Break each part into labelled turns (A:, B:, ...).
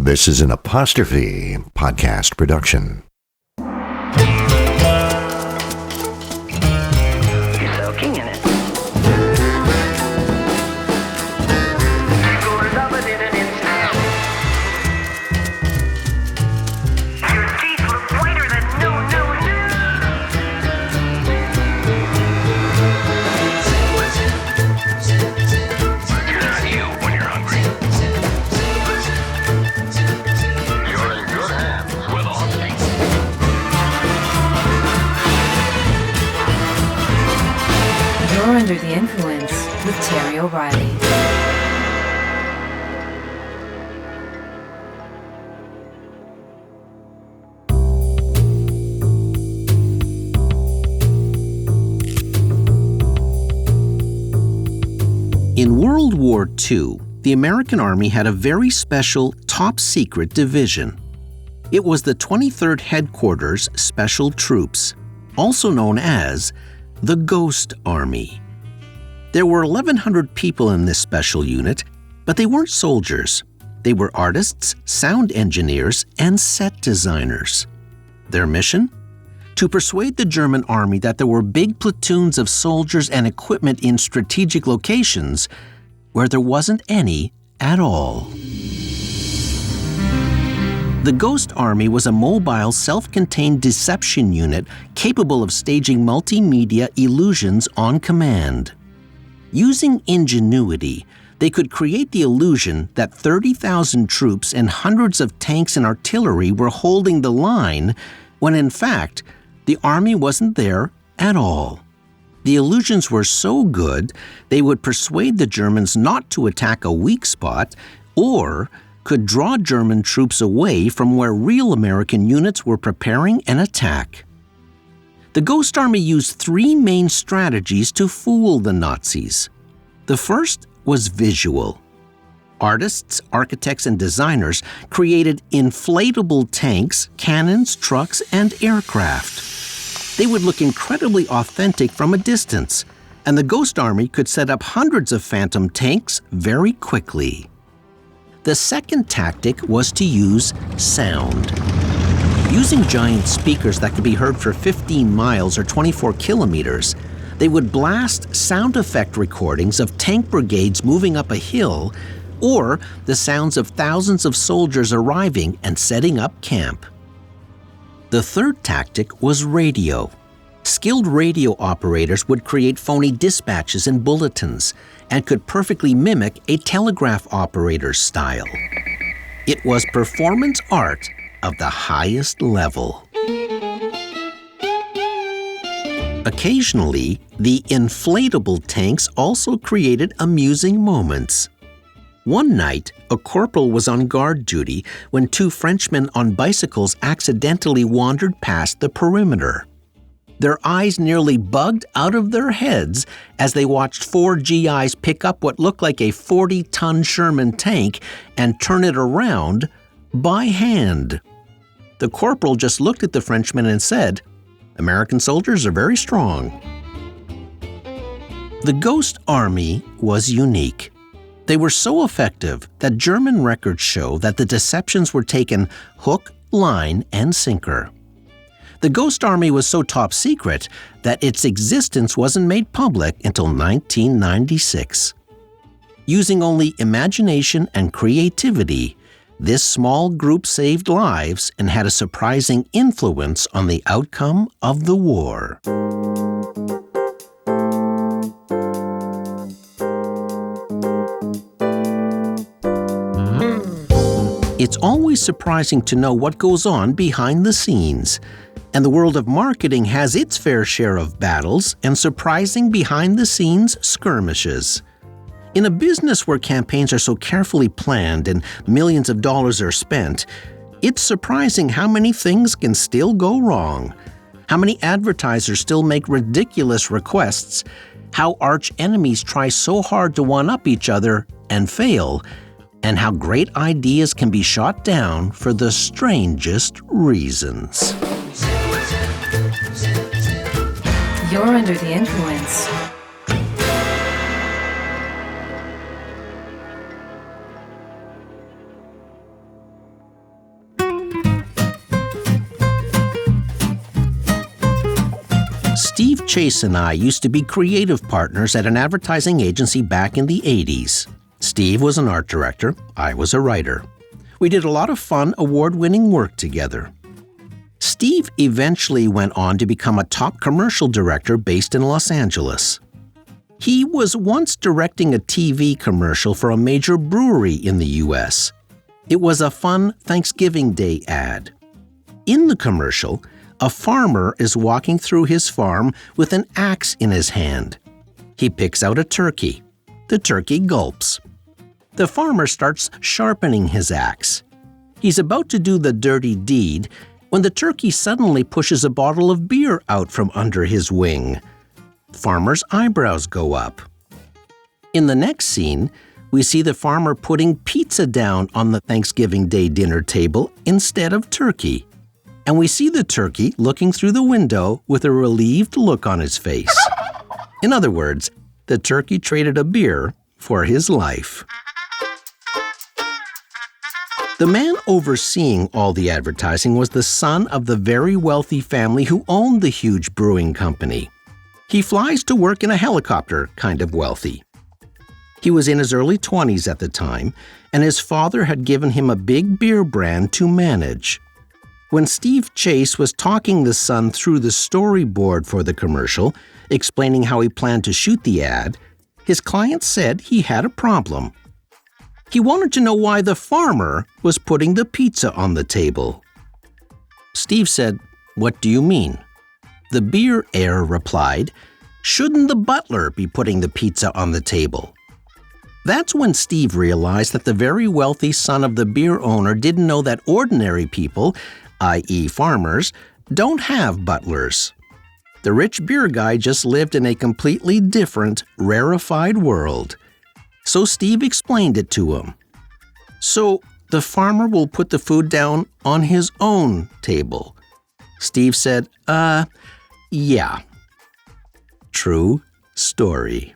A: This is an Apostrophe podcast production.
B: You're soaking in it. Your teeth look whiter than no. You're not you when you're hungry. You're in good hands with Austin.
C: You're Under the Influence with Terry O'Reilly.
D: In World War II, the American Army had a very special top-secret division. It was the 23rd Headquarters Special Troops, also known as the Ghost Army. There were 1,100 people in this special unit, but they weren't soldiers. They were artists, sound engineers, and set designers. Their mission? To persuade the German army that there were big platoons of soldiers and equipment in strategic locations where there wasn't any at all. The Ghost Army was a mobile, self-contained deception unit capable of staging multimedia illusions on command. Using ingenuity, they could create the illusion that 30,000 troops and hundreds of tanks and artillery were holding the line, when in fact, the army wasn't there at all. The illusions were so good, they would persuade the Germans not to attack a weak spot, or could draw German troops away from where real American units were preparing an attack. The Ghost Army used three main strategies to fool the Nazis. The first was visual. Artists, architects, and designers created inflatable tanks, cannons, trucks, and aircraft. They would look incredibly authentic from a distance, and the Ghost Army could set up hundreds of phantom tanks very quickly. The second tactic was to use sound. Using giant speakers that could be heard for 15 miles or 24 kilometers, they would blast sound effect recordings of tank brigades moving up a hill, or the sounds of thousands of soldiers arriving and setting up camp. The third tactic was radio. Skilled radio operators would create phony dispatches and bulletins and could perfectly mimic a telegraph operator's style. It was performance art of the highest level. Occasionally, the inflatable tanks also created amusing moments. One night, a corporal was on guard duty when two Frenchmen on bicycles accidentally wandered past the perimeter. Their eyes nearly bugged out of their heads as they watched four GIs pick up what looked like a 40-ton Sherman tank and turn it around by hand. The corporal just looked at the Frenchmen and said, "American soldiers are very strong." The Ghost Army was unique. They were so effective that German records show that the deceptions were taken hook, line, and sinker. The Ghost Army was so top secret that its existence wasn't made public until 1996. Using only imagination and creativity, this small group saved lives and had a surprising influence on the outcome of the war. It's always surprising to know what goes on behind the scenes, and the world of marketing has its fair share of battles and surprising behind-the-scenes skirmishes. In a business where campaigns are so carefully planned and millions of dollars are spent, it's surprising how many things can still go wrong, how many advertisers still make ridiculous requests, how arch enemies try so hard to one-up each other and fail, and how great ideas can be shot down for the strangest reasons.
C: You're Under the Influence.
D: Chase and I used to be creative partners at an advertising agency back in the 80s. Steve was an art director, I was a writer. We did a lot of fun, award-winning work together. Steve eventually went on to become a top commercial director based in Los Angeles. He was once directing a TV commercial for a major brewery in the U.S. It was a fun Thanksgiving Day ad. In the commercial, a farmer is walking through his farm with an axe in his hand. He picks out a turkey. The turkey gulps. The farmer starts sharpening his axe. He's about to do the dirty deed when the turkey suddenly pushes a bottle of beer out from under his wing. The farmer's eyebrows go up. In the next scene, we see the farmer putting pizza down on the Thanksgiving Day dinner table instead of turkey. And we see the turkey looking through the window with a relieved look on his face. In other words, the turkey traded a beer for his life. The man overseeing all the advertising was the son of the very wealthy family who owned the huge brewing company. He flies to work in a helicopter, kind of wealthy. He was in his early 20s at the time, and his father had given him a big beer brand to manage. When Steve Chase was talking the son through the storyboard for the commercial, explaining how he planned to shoot the ad, his client said he had a problem. He wanted to know why the farmer was putting the pizza on the table. Steve said, "What do you mean?" The beer heir replied, "Shouldn't the butler be putting the pizza on the table?" That's when Steve realized that the very wealthy son of the beer owner didn't know that ordinary people, i.e. farmers, don't have butlers. The rich beer guy just lived in a completely different, rarefied world. So Steve explained it to him. So the farmer will put the food down on his own table. Steve said, yeah. True story.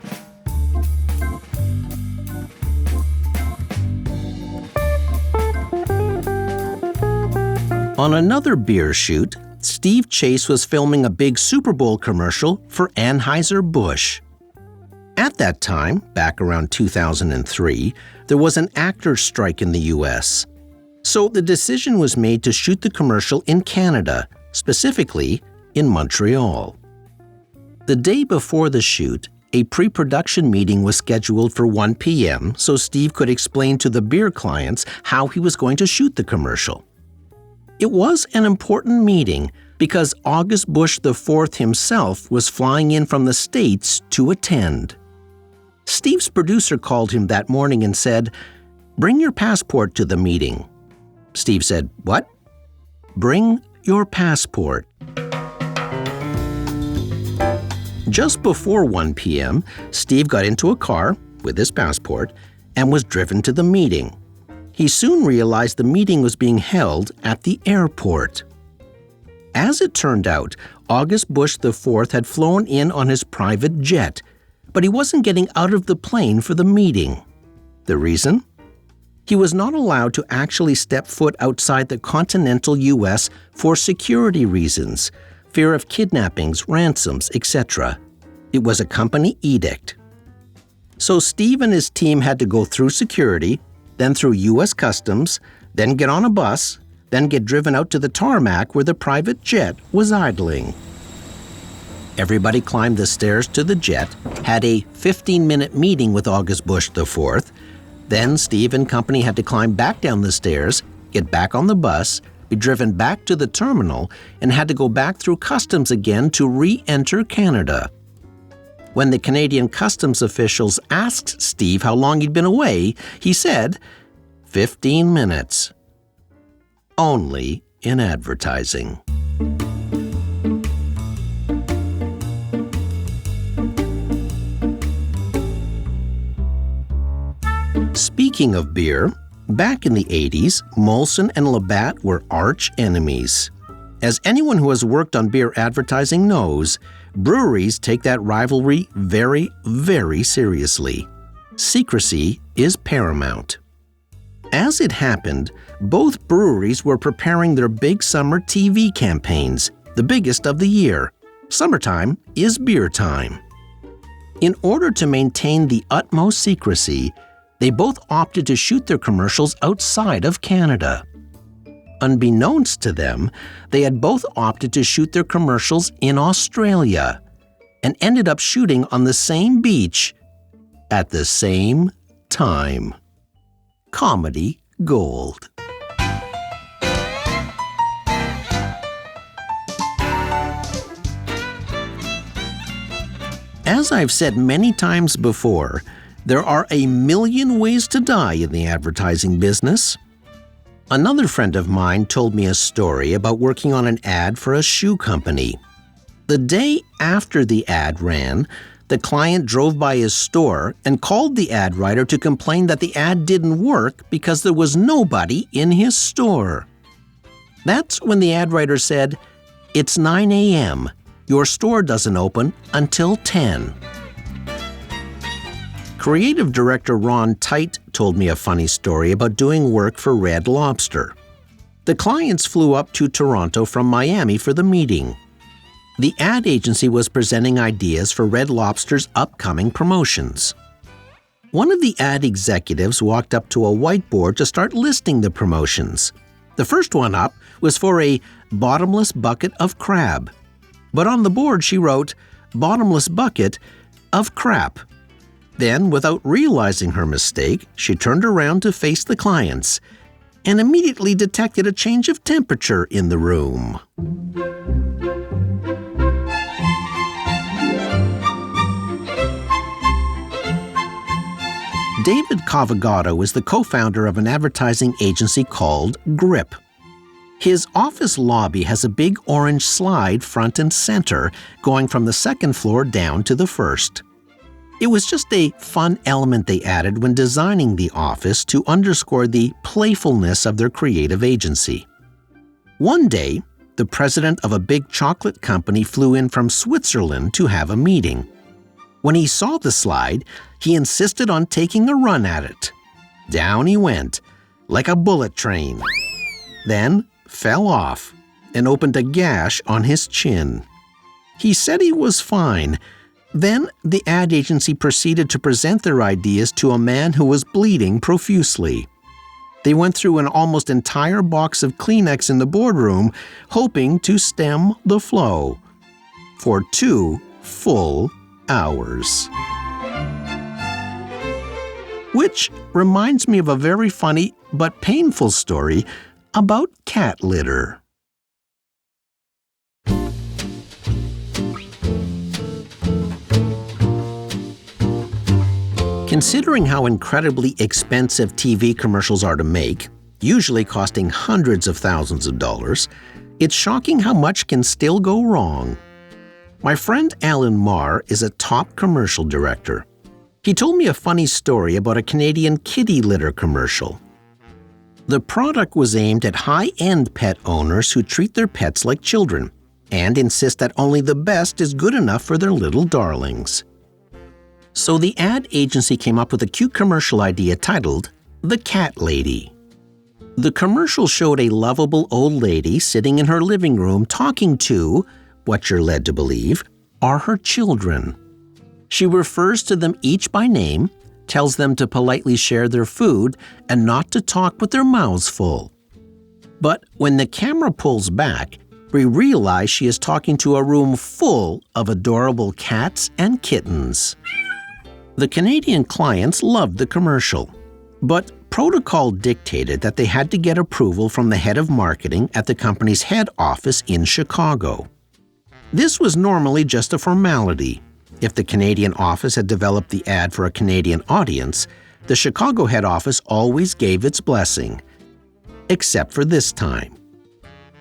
D: On another beer shoot, Steve Chase was filming a big Super Bowl commercial for Anheuser-Busch. At that time, back around 2003, there was an actors' strike in the U.S. So the decision was made to shoot the commercial in Canada, specifically in Montreal. The day before the shoot, a pre-production meeting was scheduled for 1 p.m. so Steve could explain to the beer clients how he was going to shoot the commercial. It was an important meeting because August Busch IV himself was flying in from the States to attend. Steve's producer called him that morning and said, "Bring your passport to the meeting." Steve said, "What?" "Bring your passport." Just before 1 p.m., Steve got into a car with his passport and was driven to the meeting. He soon realized the meeting was being held at the airport. As it turned out, August Busch IV had flown in on his private jet, but he wasn't getting out of the plane for the meeting. The reason? He was not allowed to actually step foot outside the continental U.S. for security reasons, fear of kidnappings, ransoms, etc. It was a company edict. So Steve and his team had to go through security, then through U.S. Customs, then get on a bus, then get driven out to the tarmac where the private jet was idling. Everybody climbed the stairs to the jet, had a 15-minute meeting with August Busch IV. Then Steve and company had to climb back down the stairs, get back on the bus, be driven back to the terminal, and had to go back through customs again to re-enter Canada. When the Canadian customs officials asked Steve how long he'd been away, he said, 15 minutes. Only in advertising. Speaking of beer, back in the 80s, Molson and Labatt were arch enemies. As anyone who has worked on beer advertising knows, breweries take that rivalry very, very seriously. Secrecy is paramount. As it happened, both breweries were preparing their big summer TV campaigns, the biggest of the year, Summertime is beer time. In order to maintain the utmost secrecy, they both opted to shoot their commercials outside of Canada. Unbeknownst to them, they had both opted to shoot their commercials in Australia and ended up shooting on the same beach at the same time. Comedy gold. As I've said many times before, there are a million ways to die in the advertising business. Another friend of mine told me a story about working on an ad for a shoe company. The day after the ad ran, the client drove by his store and called the ad writer to complain that the ad didn't work because there was nobody in his store. That's when the ad writer said, "It's 9 a.m. Your store doesn't open until 10. Creative director Ron Tite told me a funny story about doing work for Red Lobster. The clients flew up to Toronto from Miami for the meeting. The ad agency was presenting ideas for Red Lobster's upcoming promotions. One of the ad executives walked up to a whiteboard to start listing the promotions. The first one up was for a bottomless bucket of crab. But on the board she wrote, "Bottomless bucket of crap." Then, without realizing her mistake, she turned around to face the clients and immediately detected a change of temperature in the room. David Cavagato is the co-founder of an advertising agency called Grip. His office lobby has a big orange slide front and center, going from the second floor down to the first. It was just a fun element they added when designing the office to underscore the playfulness of their creative agency. One day, the president of a big chocolate company flew in from Switzerland to have a meeting. When he saw the slide, he insisted on taking a run at it. Down he went, like a bullet train. Then fell off and opened a gash on his chin. He said he was fine. Then the ad agency proceeded to present their ideas to a man who was bleeding profusely. They went through an almost entire box of Kleenex in the boardroom, hoping to stem the flow. For 2 full hours. Which reminds me of a very funny but painful story about cat litter. Considering how incredibly expensive TV commercials are to make, usually costing hundreds of thousands of dollars, it's shocking how much can still go wrong. My friend Alan Marr is a top commercial director. He told me a funny story about a Canadian kitty litter commercial. The product was aimed at high-end pet owners who treat their pets like children and insist that only the best is good enough for their little darlings. So the ad agency came up with a cute commercial idea titled The Cat Lady. The commercial showed a lovable old lady sitting in her living room talking to, what you're led to believe, are her children. She refers to them each by name, tells them to politely share their food and not to talk with their mouths full. But when the camera pulls back, we realize she is talking to a room full of adorable cats and kittens. The Canadian clients loved the commercial, but protocol dictated that they had to get approval from the head of marketing at the company's head office in Chicago. This was normally just a formality. If the Canadian office had developed the ad for a Canadian audience, the Chicago head office always gave its blessing. Except for this time.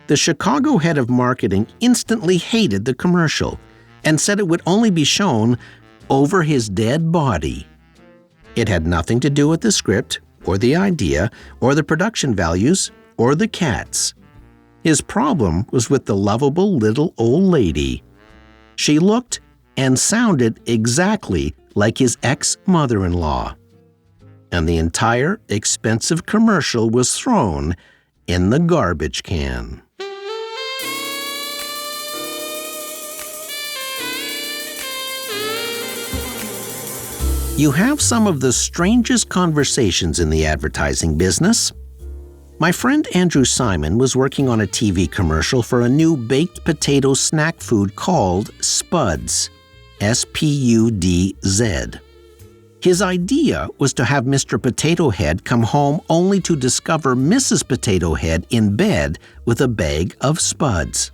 D: The Chicago head of marketing instantly hated the commercial and said it would only be shown over his dead body. It had nothing to do with the script, or the idea, or the production values, or the cats. His problem was with the lovable little old lady. She looked and sounded exactly like his ex-mother-in-law. And the entire expensive commercial was thrown in the garbage can. You have some of the strangest conversations in the advertising business. My friend Andrew Simon was working on a TV commercial for a new baked potato snack food called Spuds, S-P-U-D-Z. His idea was to have Mr. Potato Head come home only to discover Mrs. Potato Head in bed with a bag of Spuds.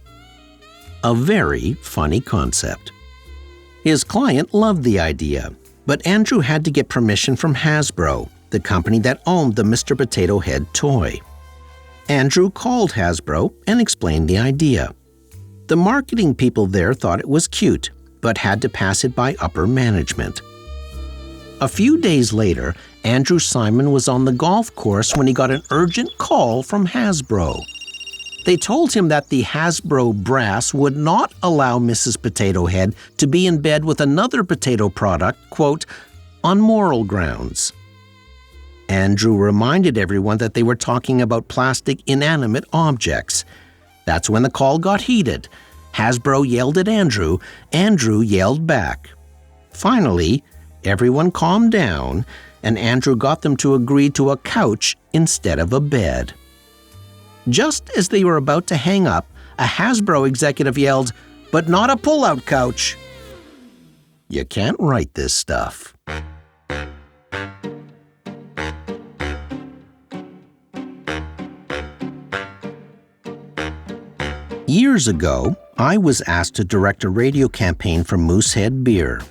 D: A very funny concept. His client loved the idea, but Andrew had to get permission from Hasbro, the company that owned the Mr. Potato Head toy. Andrew called Hasbro and explained the idea. The marketing people there thought it was cute, but had to pass it by upper management. A few days later, Andrew Simon was on the golf course when he got an urgent call from Hasbro. They told him that the Hasbro brass would not allow Mrs. Potato Head to be in bed with another potato product, quote, on moral grounds. Andrew reminded everyone that they were talking about plastic inanimate objects. That's when the call got heated. Hasbro yelled at Andrew. Andrew yelled back. Finally, everyone calmed down, and Andrew got them to agree to a couch instead of a bed. Just as they were about to hang up, a Hasbro executive yelled, "But not a pull-out couch." You can't write this stuff. Years ago, I was asked to direct a radio campaign for Moosehead Beer.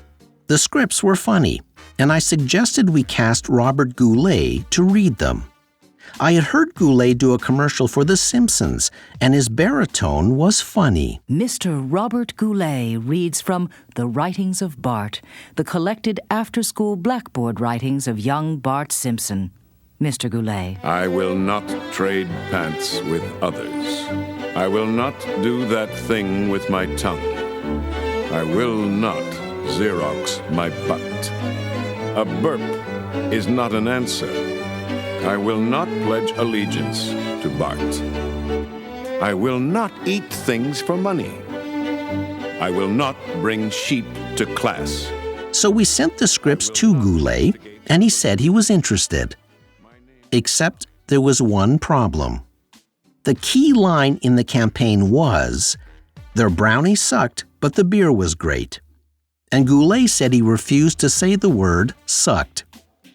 D: The scripts were funny, and I suggested we cast Robert Goulet to read them. I had heard Goulet do a commercial for The Simpsons, and his baritone was funny.
E: Mr. Robert Goulet reads from The Writings of Bart, the collected after-school blackboard writings of young Bart Simpson. Mr. Goulet.
F: I will not trade pants with others. I will not do that thing with my tongue. I will not Xerox my butt. A burp is not an answer. I will not pledge allegiance to Bart. I will not eat things for money. I will not bring sheep to class.
D: So we sent the scripts to Goulet, and he said he was interested. Except there was one problem. The key line in the campaign was, "Their brownie sucked, but the beer was great." And Goulet said he refused to say the word sucked.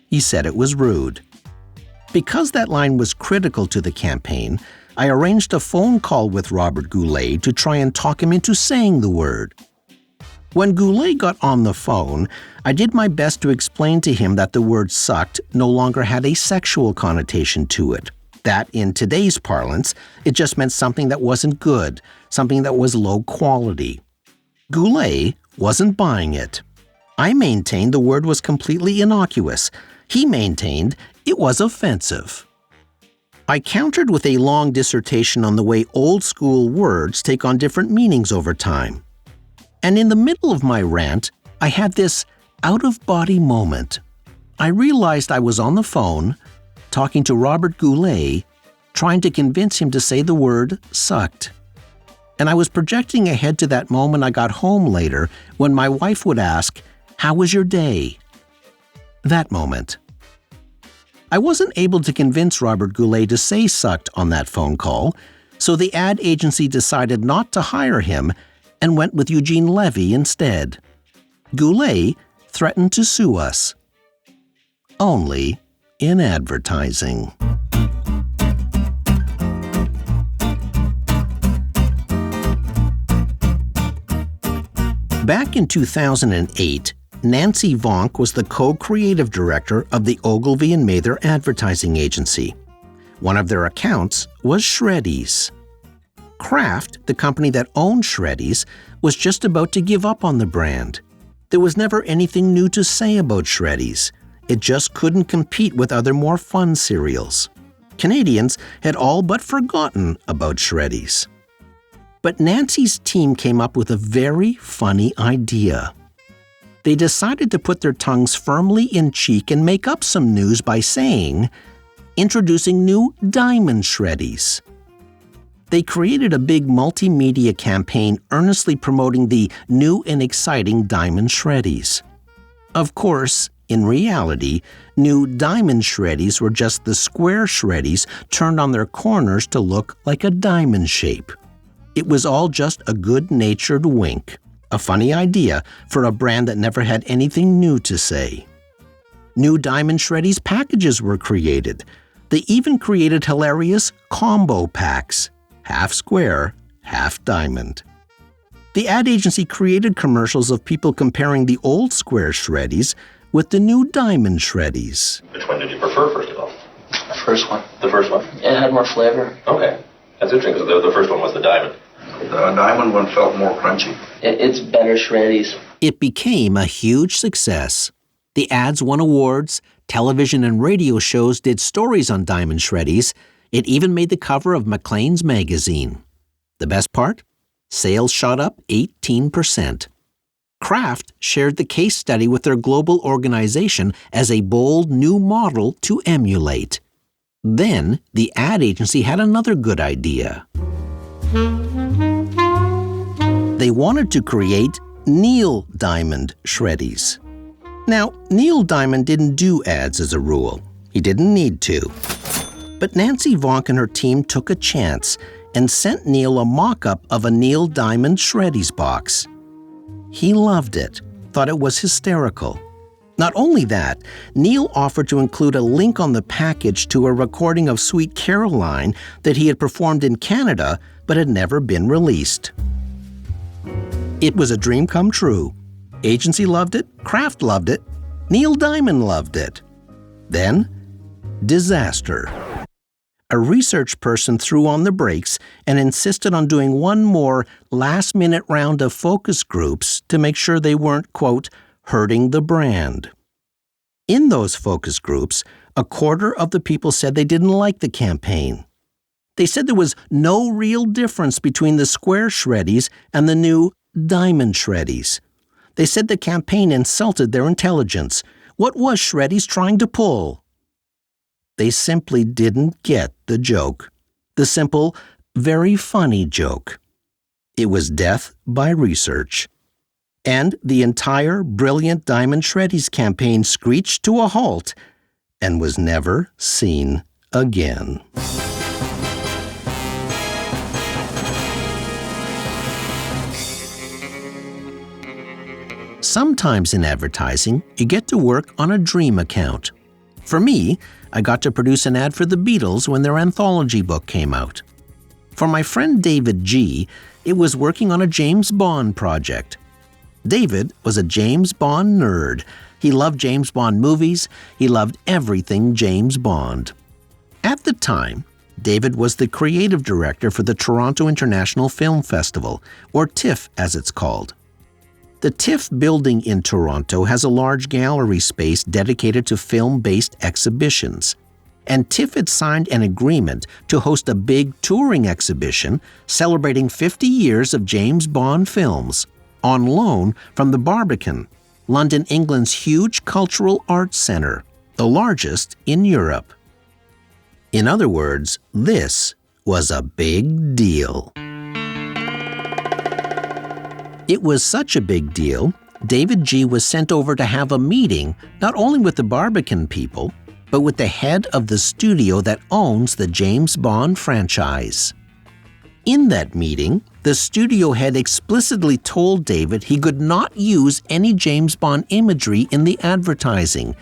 D: He said it was rude. Because that line was critical to the campaign, I arranged a phone call with Robert Goulet to try and talk him into saying the word. When Goulet got on the phone, I did my best to explain to him that the word sucked no longer had a sexual connotation to it. That, in today's parlance, it just meant something that wasn't good, something that was low quality. Goulet wasn't buying it. I maintained the word was completely innocuous. He maintained it was offensive. I countered with a long dissertation on the way old-school words take on different meanings over time. And in the middle of my rant, I had this out-of-body moment. I realized I was on the phone, talking to Robert Goulet, trying to convince him to say the word sucked. And I was projecting ahead to that moment I got home later when my wife would ask, "How was your day?" That moment. I wasn't able to convince Robert Goulet to say sucked on that phone call, so the ad agency decided not to hire him and went with Eugene Levy instead. Goulet threatened to sue us. Only in advertising. Back in 2008, Nancy Vonk was the co-creative director of the Ogilvy and Mather advertising agency. One of their accounts was Shreddies. Kraft, the company that owned Shreddies, was just about to give up on the brand. There was never anything new to say about Shreddies. It just couldn't compete with other more fun cereals. Canadians had all but forgotten about Shreddies. But Nancy's team came up with a very funny idea. They decided to put their tongues firmly in cheek and make up some news by saying, "Introducing new Diamond Shreddies." They created a big multimedia campaign earnestly promoting the new and exciting Diamond Shreddies. Of course, In reality, new diamond shreddies were just the square shreddies turned on their corners to look like a diamond shape. It was all just a good-natured wink, a funny idea for a brand that never had anything new to say. New diamond shreddies packages were created. They even created hilarious combo packs, half square, half diamond. The ad agency created commercials of people comparing the old square shreddies with the new diamond shreddies.
G: Which one did you prefer, first of all?
H: The first one.
G: The first one?
H: It had more flavor.
G: Okay. That's interesting, because the first one was the diamond.
I: The diamond one felt more crunchy.
H: It's better shreddies.
D: It became a huge success. The ads won awards, television and radio shows did stories on diamond shreddies. It even made the cover of Maclean's magazine. The best part? Sales shot up 18%. Kraft shared the case study with their global organization as a bold new model to emulate. Then, the ad agency had another good idea. They wanted to create Neil Diamond shreddies. Now, Neil Diamond didn't do ads as a rule. He didn't need to. But Nancy Vonk and her team took a chance and sent Neil a mock-up of a Neil Diamond shreddies box. He loved it, thought it was hysterical. Not only that, Neil offered to include a link on the package to a recording of Sweet Caroline that he had performed in Canada but had never been released. It was a dream come true. Agency loved it, Kraft loved it, Neil Diamond loved it. Then, disaster. A research person threw on the brakes and insisted on doing one more last-minute round of focus groups to make sure they weren't, quote, hurting the brand. In those focus groups, a quarter of the people said they didn't like the campaign. They said there was no real difference between the square shreddies and the new diamond shreddies. They said the campaign insulted their intelligence. What was Shreddies trying to pull? They simply didn't get the joke. The simple, very funny joke. It was death by research. And the entire brilliant Diamond Shreddies campaign screeched to a halt and was never seen again. Sometimes in advertising, you get to work on a dream account. For me, I got to produce an ad for the Beatles when their anthology book came out. For my friend David G., it was working on a James Bond project. David was a James Bond nerd. He loved James Bond movies. He loved everything James Bond. At the time, David was the creative director for the Toronto International Film Festival, or TIFF as it's called. The TIFF building in Toronto has a large gallery space dedicated to film-based exhibitions. And TIFF had signed an agreement to host a big touring exhibition celebrating 50 years of James Bond films, on loan from the Barbican, London, England's huge cultural arts centre, the largest in Europe. In other words, this was a big deal. It was such a big deal, David G. was sent over to have a meeting not only with the Barbican people, but with the head of the studio that owns the James Bond franchise. In that meeting, the studio head explicitly told David he could not use any James Bond imagery in the advertising.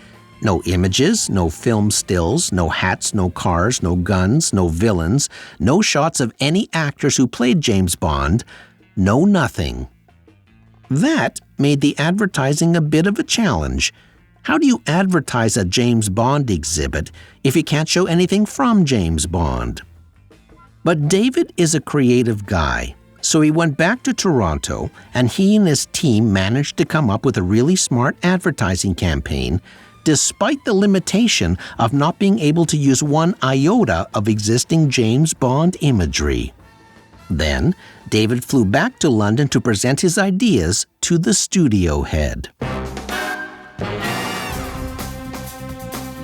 D: No images, no film stills, no hats, no cars, no guns, no villains, no shots of any actors who played James Bond, no nothing. That made the advertising a bit of a challenge. How do you advertise a James Bond exhibit if you can't show anything from James Bond? But David is a creative guy, so he went back to Toronto and he and his team managed to come up with a really smart advertising campaign despite the limitation of not being able to use one iota of existing James Bond imagery. Then, David flew back to London to present his ideas to the studio head.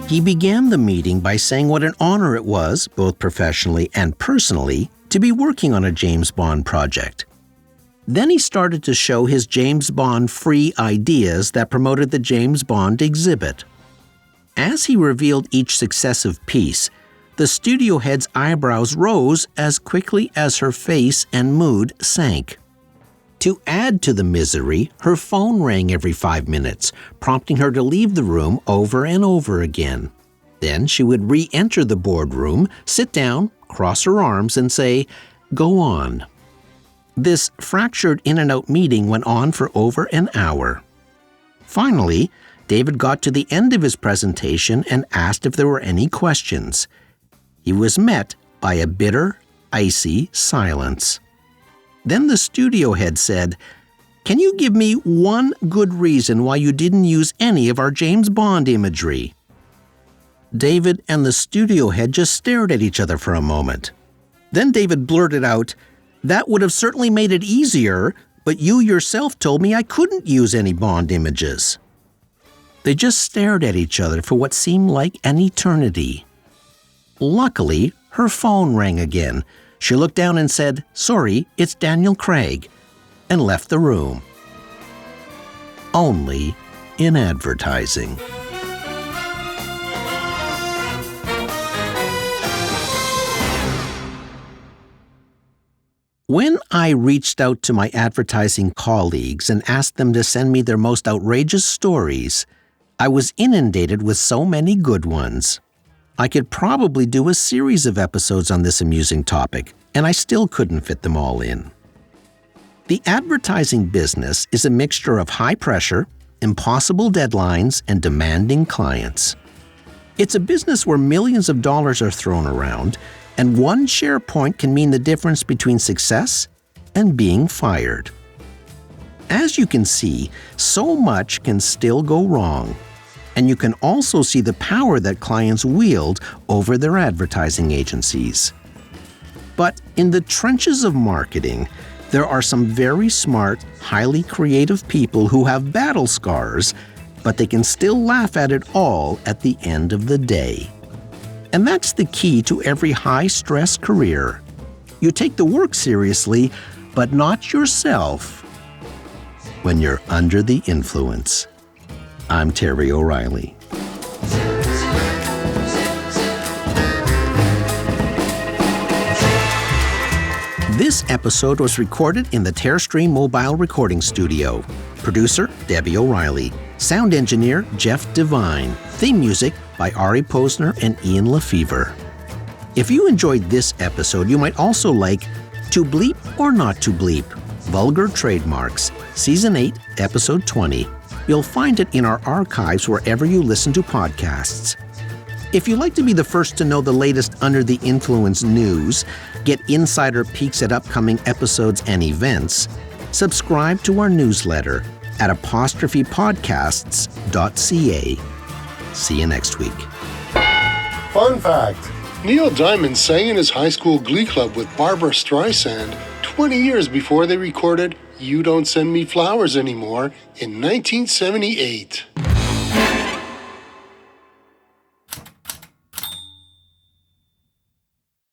D: He began the meeting by saying what an honor it was, both professionally and personally, to be working on a James Bond project. Then he started to show his James Bond free ideas that promoted the James Bond exhibit. As he revealed each successive piece, the studio head's eyebrows rose as quickly as her face and mood sank. To add to the misery, her phone rang every 5 minutes, prompting her to leave the room over and over again. Then she would re-enter the boardroom, sit down, cross her arms, and say, "Go on." This fractured in-and-out meeting went on for over an hour. Finally, David got to the end of his presentation and asked if there were any questions. He was met by a bitter, icy silence. Then the studio head said, "Can you give me one good reason why you didn't use any of our James Bond imagery?" David and the studio head just stared at each other for a moment. Then David blurted out, "That would have certainly made it easier, but you yourself told me I couldn't use any Bond images." They just stared at each other for what seemed like an eternity. Luckily, her phone rang again. She looked down and said, "Sorry, it's Daniel Craig," and left the room. Only in advertising. When I reached out to my advertising colleagues and asked them to send me their most outrageous stories, I was inundated with so many good ones. I could probably do a series of episodes on this amusing topic, and I still couldn't fit them all in. The advertising business is a mixture of high pressure, impossible deadlines, and demanding clients. It's a business where millions of dollars are thrown around, and one share point can mean the difference between success and being fired. As you can see, so much can still go wrong. And you can also see the power that clients wield over their advertising agencies. But in the trenches of marketing, there are some very smart, highly creative people who have battle scars, but they can still laugh at it all at the end of the day. And that's the key to every high-stress career. You take the work seriously, but not yourself when you're under the influence. I'm Terry O'Reilly. This episode was recorded in the Terrestream Mobile Recording Studio. Producer, Debbie O'Reilly. Sound engineer, Jeff Devine. Theme music by Ari Posner and Ian Lefevre. If you enjoyed this episode, you might also like To Bleep or Not to Bleep, Vulgar Trademarks, Season 8, Episode 20. You'll find it in our archives wherever you listen to podcasts. If you'd like to be the first to know the latest Under the Influence news, get insider peeks at upcoming episodes and events, subscribe to our newsletter at apostrophepodcasts.ca. See you next week.
J: Fun fact: Neil Diamond sang in his high school glee club with Barbra Streisand 20 years before they recorded You Don't Send Me Flowers Anymore in 1978.